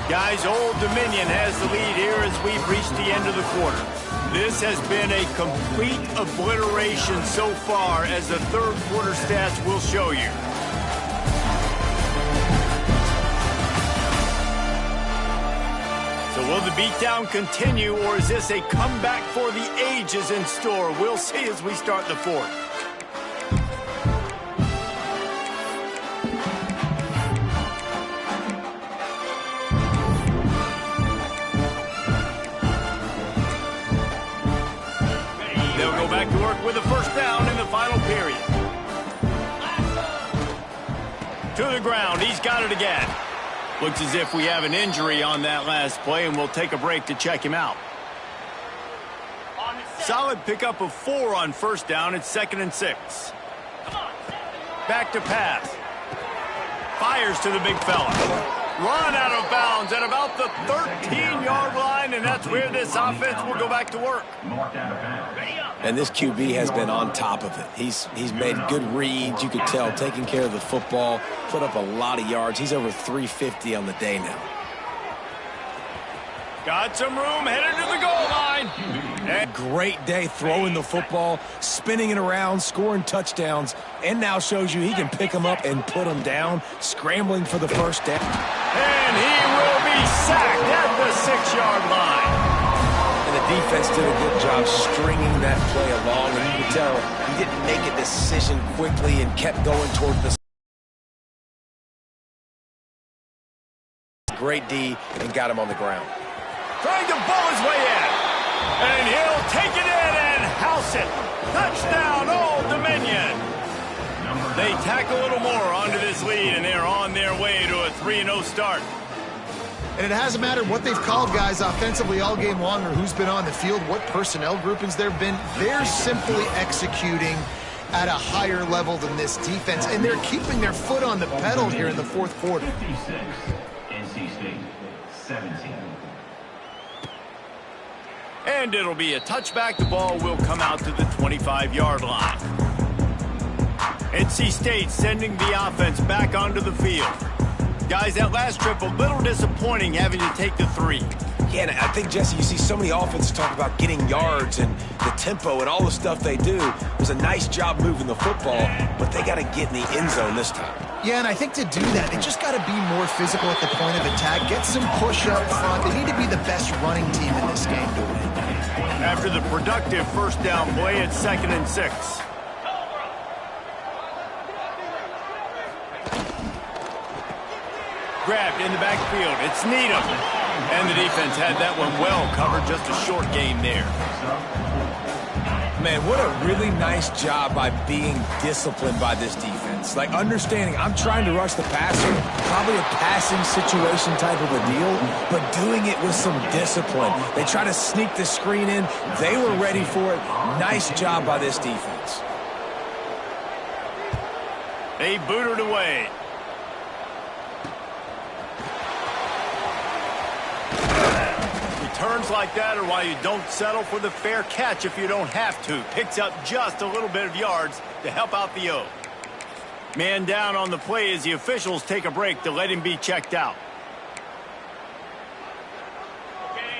Guys, Old Dominion has the lead here as we've reached the end of the quarter. This has been a complete obliteration so far, as the 3rd quarter stats will show you. So will the beatdown continue, or is this a comeback for the ages in store? We'll see as we start the 4th. They'll go back to work with a 1st down in the final period. To the ground, he's got it again. Looks as if we have an injury on that last play, and we'll take a break to check him out. Solid pickup of 4 on 1st down. It's 2nd and 6. Back to pass. Fires to the big fella. Run out of bounds at about the 13-yard line, and that's where this offense will go back to work. And this QB has been on top of it. He's made good reads, you could tell, taking care of the football, put up a lot of yards. He's over 350 on the day now. Got some room, headed to the goal line. And great day throwing the football, spinning it around, scoring touchdowns, and now shows you he can pick them up and put them down, scrambling for the 1st down. And he will be sacked at the 6-yard line. And the defense did a good job stringing that play along, and you could tell he didn't make a decision quickly and kept going toward the great D and got him on the ground. Trying to bull his way in. And he'll take it in and house it. Touchdown, Old Dominion. They tack a little more onto this lead, and they're on their way to a 3-0 start. And it hasn't mattered what they've called guys offensively all game long or who's been on the field, what personnel groupings there have been. They're simply executing at a higher level than this defense, and they're keeping their foot on the pedal here in the fourth quarter. 56, NC State, 17. And it'll be a touchback. The ball will come out to the 25-yard line. NC State sending the offense back onto the field. Guys, that last trip, a little disappointing having to take the 3. Yeah, and I think, Jesse, you see so many offenses talk about getting yards and the tempo and all the stuff they do. It was a nice job moving the football, but they got to get in the end zone this time. Yeah, and I think to do that, they just got to be more physical at the point of attack, get some push up front. They need to be the best running team in this game to win. After the productive first down play, it's 2nd and 6. Grabbed in the backfield. It's Needham. And the defense had that one well covered. Just a short game there. Man, what a really nice job by being disciplined by this defense. Like, understanding I'm trying to rush the passer, probably a passing situation type of a deal, but doing it with some discipline. They try to sneak the screen in. They were ready for it. Nice job by this defense. They booted away. Returns like that are why you don't settle for the fair catch if you don't have to. Picks up just a little bit of yards to help out the O. Man down on the play as the officials take a break to let him be checked out.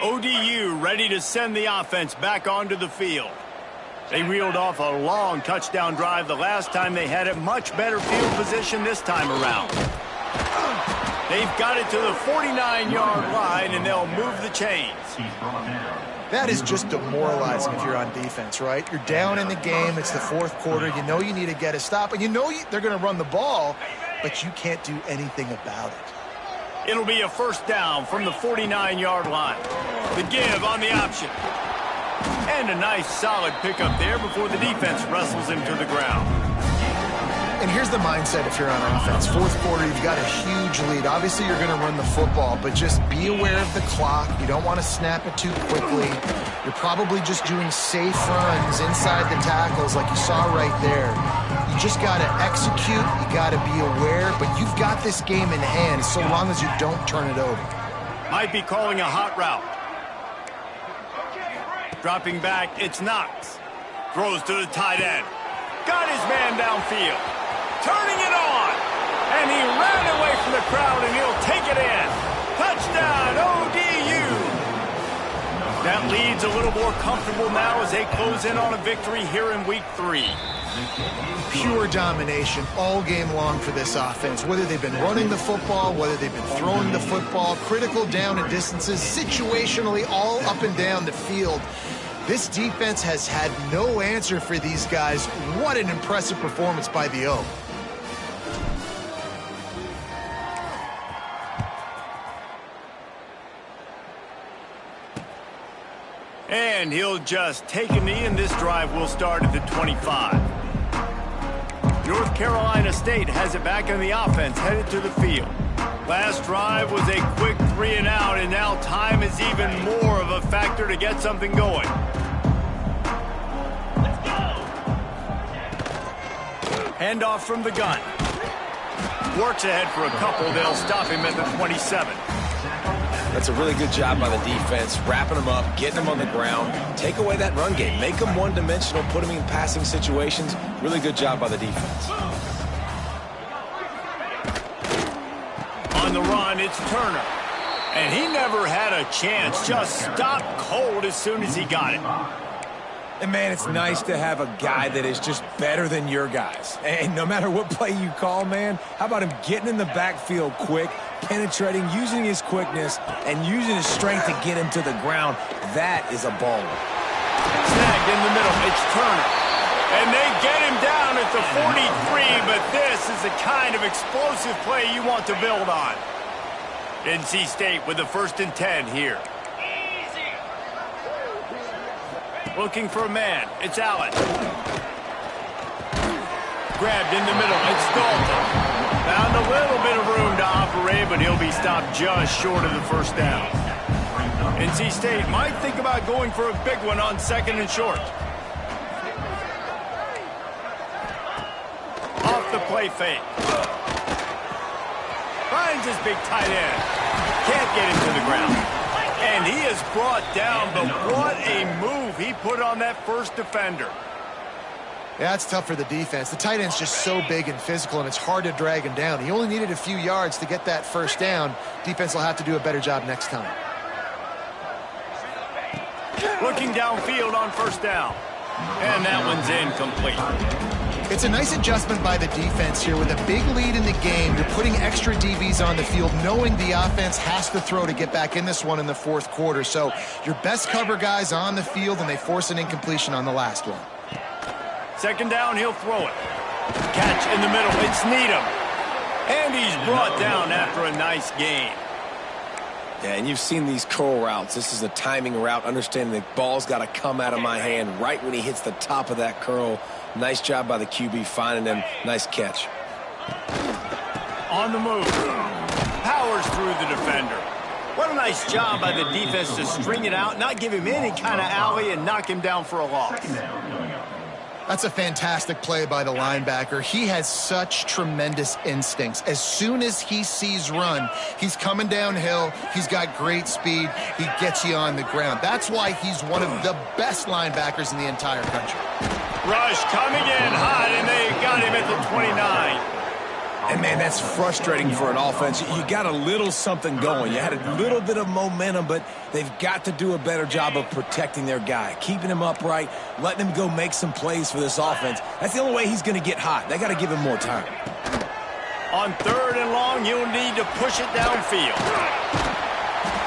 ODU ready to send the offense back onto the field. They reeled off a long touchdown drive the last time they had it. Much better field position this time around. They've got it to the 49-yard line, and they'll move the chains. That is just demoralizing if you're on defense, right? You're down in the game. It's the fourth quarter. You know you need to get a stop, and you know they're going to run the ball, but you can't do anything about it. It'll be a first down from the 49-yard line. The give on the option. And a nice solid pickup there before the defense wrestles him to the ground. And here's the mindset if you're on offense. Fourth quarter, you've got a huge lead. Obviously, you're going to run the football, but just be aware of the clock. You don't want to snap it too quickly. You're probably just doing safe runs inside the tackles like you saw right there. You just got to execute. You got to be aware, but you've got this game in hand so long as you don't turn it over. Might be calling a hot route. Dropping back, it's Knox. Throws to the tight end. Got his man downfield. Turning it on. And he ran away from the crowd, and he'll take it in. Touchdown, ODU. That lead's a little more comfortable now as they close in on a victory here in week 3. Pure domination all game long for this offense. Whether they've been running the football, whether they've been throwing the football, critical down and distances, situationally all up and down the field. This defense has had no answer for these guys. What an impressive performance by the O. And he'll just take a knee, and this drive will start at the 25. North Carolina State has it back on the offense, headed to the field. Last drive was a quick 3 and out, and now time is even more of a factor to get something going. Let's go! Handoff from the gun. Works ahead for a couple. They'll stop him at the 27. That's a really good job by the defense, wrapping them up, getting them on the ground. Take away that run game. Make them one-dimensional, put them in passing situations. Really good job by the defense. On the run, it's Turner. And he never had a chance. Just stopped cold as soon as he got it. And, man, it's nice to have a guy that is just better than your guys. And no matter what play you call, man, how about him getting in the backfield quick, penetrating, using his quickness, and using his strength to get him to the ground. That is a baller. Snagged in the middle. It's Turner. And they get him down at the 43, but this is the kind of explosive play you want to build on. NC State with the 1st and 10 here. Looking for a man. It's Allen. grabbed in the middle. It's Dalton. Found a little bit of room to operate, but he'll be stopped just short of the first down. NC State might think about going for a big one on 2nd and short. Off the play fake. Finds his big tight end. Can't get him to the ground. And he is brought down, but what a move he put on that first defender. Yeah, it's tough for the defense. The tight end's just so big and physical, and it's hard to drag him down. He only needed a few yards to get that first down. Defense will have to do a better job next time. Looking downfield on first down. And that one's incomplete. It's a nice adjustment by the defense here. With a big lead in the game, you're putting extra DBs on the field, knowing the offense has to throw to get back in this one in the fourth quarter. So your best cover guys on the field, and they force an incompletion on the last one. 2nd down, he'll throw it. Catch in the middle, it's Needham. And he's brought down after a nice gain. Yeah, and you've seen these curl routes. This is a timing route, understanding the ball's got to come out of my hand right when he hits the top of that curl. Nice job by the QB finding him. Nice catch. On the move. Powers through the defender. What a nice job by the defense to string it out, not give him any kind of alley, and knock him down for a loss. That's a fantastic play by the linebacker. He has such tremendous instincts. As soon as he sees run, he's coming downhill. He's got great speed. He gets you on the ground. That's why he's one of the best linebackers in the entire country. Rush coming in hot, and they got him at the 29. And, man, that's frustrating for an offense. You got a little something going. You had a little bit of momentum, but they've got to do a better job of protecting their guy, keeping him upright, letting him go make some plays for this offense. That's the only way he's going to get hot. They got to give him more time. On 3rd and long, you'll need to push it downfield.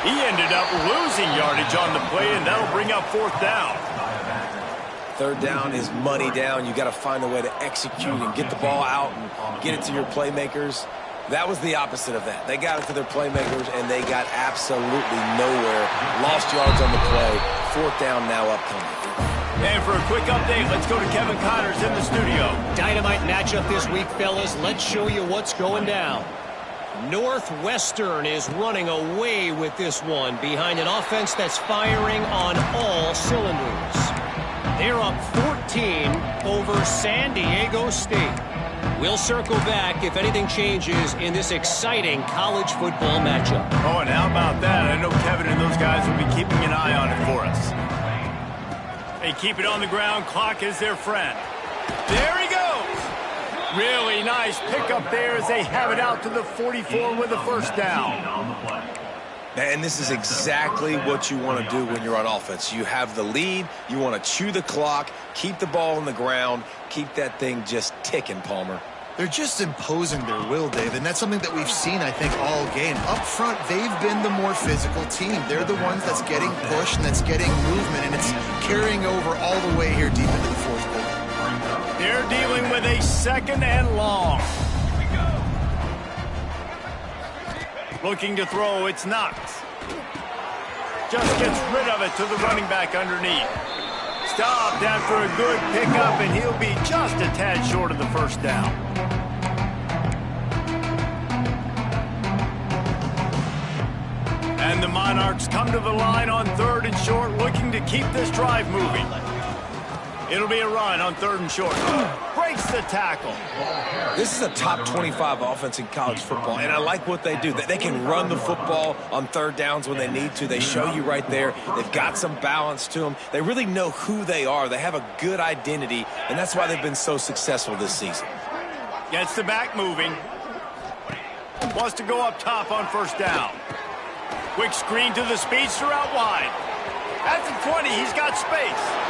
He ended up losing yardage on the play, and that'll bring up 4th down. 3rd down is money down. You got to find a way to execute and get the ball out and get it to your playmakers. That was the opposite of that. They got it to their playmakers, and they got absolutely nowhere. Lost yards on the play. 4th down now upcoming. And for a quick update, let's go to Kevin Connors in the studio. Dynamite matchup this week, fellas. Let's show you what's going down. Northwestern is running away with this one behind an offense that's firing on all cylinders. They're up 14 over San Diego State. We'll circle back if anything changes in this exciting college football matchup. Oh, and how about that? I know Kevin and those guys will be keeping an eye on it for us. They keep it on the ground. Clock is their friend. There he goes. Really nice pickup there as they have it out to the 44 with a first down. And this is exactly what you want to do when you're on offense. You have the lead. You want to chew the clock, keep the ball on the ground, keep that thing just ticking, Palmer. They're just imposing their will, Dave, and that's something that we've seen, I think, all game. Up front, they've been the more physical team. They're the ones that's going pushed and that's getting movement, and it's carrying over all the way here deep into the fourth quarter. They're dealing with a 2nd and long. Looking to throw, it's Knox. Just gets rid of it to the running back underneath. Stopped after a good pickup, and he'll be just a tad short of the first down. And the Monarchs come to the line on 3rd and short, looking to keep this drive moving. It'll be a run on 3rd and short. Breaks the tackle. This is a top 25 offense in college football, and I like what they do. They can run the football on 3rd downs when they need to. They show you right there. They've got some balance to them. They really know who they are. They have a good identity, and that's why they've been so successful this season. Gets the back moving. Wants to go up top on first down. Quick screen to the speedster out wide. At the 20, he's got space.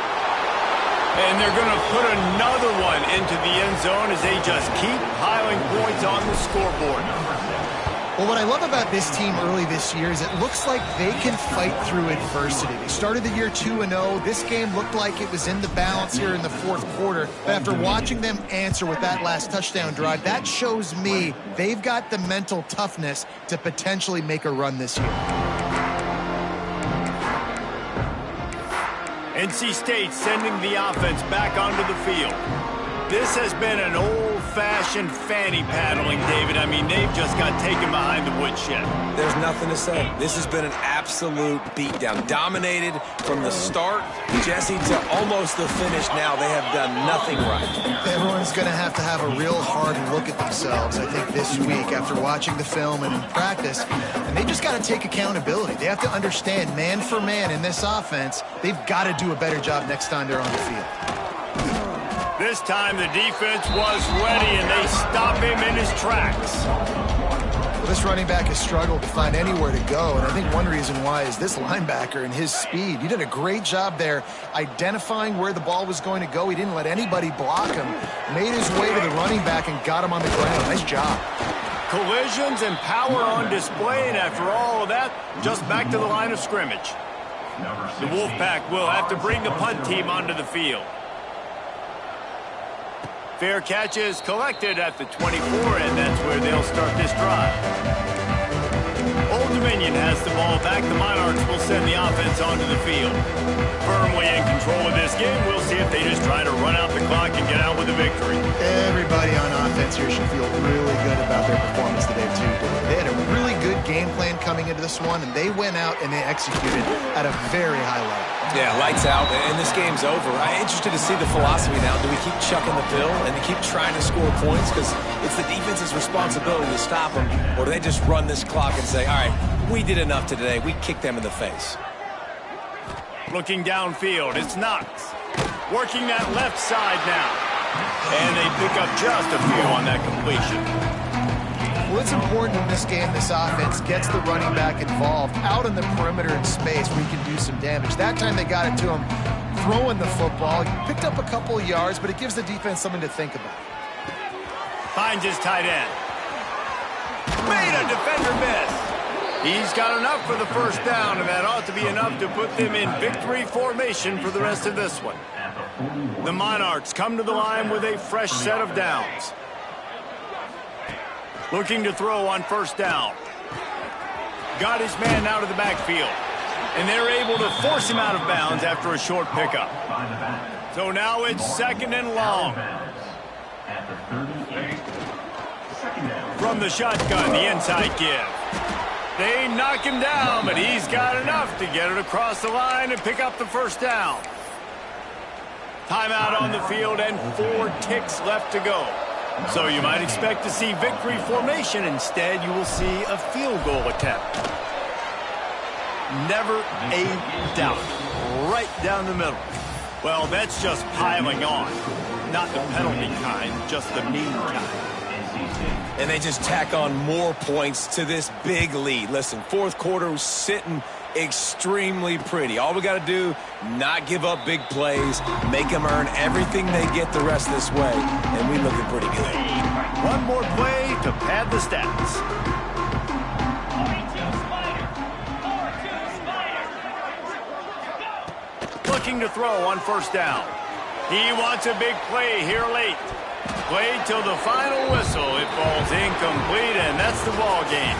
And they're going to put another one into the end zone as they just keep piling points on the scoreboard. Well, what I love about this team early this year is it looks like they can fight through adversity. They started the year 2-0. This game looked like it was in the balance here in the fourth quarter. But after watching them answer with that last touchdown drive, that shows me they've got the mental toughness to potentially make a run this year. NC State sending the offense back onto the field. This has been an old-fashioned fanny paddling, David. I mean, they've just got taken behind the woodshed. There's nothing to say. This has been an absolute beatdown. Dominated from the start, Jesse, to almost the finish now. They have done nothing right. Everyone's going to have a real hard look at themselves, I think, this week after watching the film and in practice. And they just got to take accountability. They have to understand, man for man in this offense, they've got to do a better job next time they're on the field. This time the defense was ready, and they stop him in his tracks. Well, this running back has struggled to find anywhere to go, and I think one reason why is this linebacker and his speed. He did a great job there identifying where the ball was going to go. He didn't let anybody block him, made his way to the running back and got him on the ground. Nice job. Collisions and power on display, and after all of that, just back to the line of scrimmage. The Wolfpack will have to bring the punt team onto the field. Fair catch is collected at the 24, and that's where they'll start this drive. Old Dominion has the ball back. The Monarchs will send the offense onto the field. Firmly in control of this game. We'll see if they just try to run out the clock and get out with a victory. Everybody on offense here should feel really good about their performance today, too. They had a really good game plan coming into this one, and they went out and they executed at a very high level. Yeah, lights out, and this game's over. I'm interested to see the philosophy now. Do we keep chucking the pill and keep trying to score points? Because it's the defense's responsibility to stop them. Or do they just run this clock and say, all right, we did enough today. We kicked them in the face. Looking downfield, it's Knox. Working that left side now. And they pick up just a few on that completion. Well, it's important in this game this offense gets the running back involved out in the perimeter in space where he can do some damage. That time they got it to him throwing the football. He picked up a couple of yards, but it gives the defense something to think about. Finds his tight end. Made a defender miss. He's got enough for the first down, and that ought to be enough to put them in victory formation for the rest of this one. The Monarchs come to the line with a fresh set of downs. Looking to throw on first down. Got his man out of the backfield. And they're able to force him out of bounds after a short pickup. So now it's second and long. From the shotgun, the inside give. They knock him down, but he's got enough to get it across the line and pick up the first down. Timeout on the field and 4 ticks left to go. So you might expect to see victory formation. Instead, you will see a field goal attempt. Never a doubt. Right down the middle. Well, that's just piling on. Not the penalty kind, just the mean kind. And they just tack on more points to this big lead. Listen, fourth quarter was sitting extremely pretty. All we got to do, not give up big plays, make them earn everything they get the rest of this way, and we looking pretty good. One more play to pad the stats. Looking to throw on first down. He wants a big play here late. Played till the final whistle. It falls incomplete, and that's the ball game.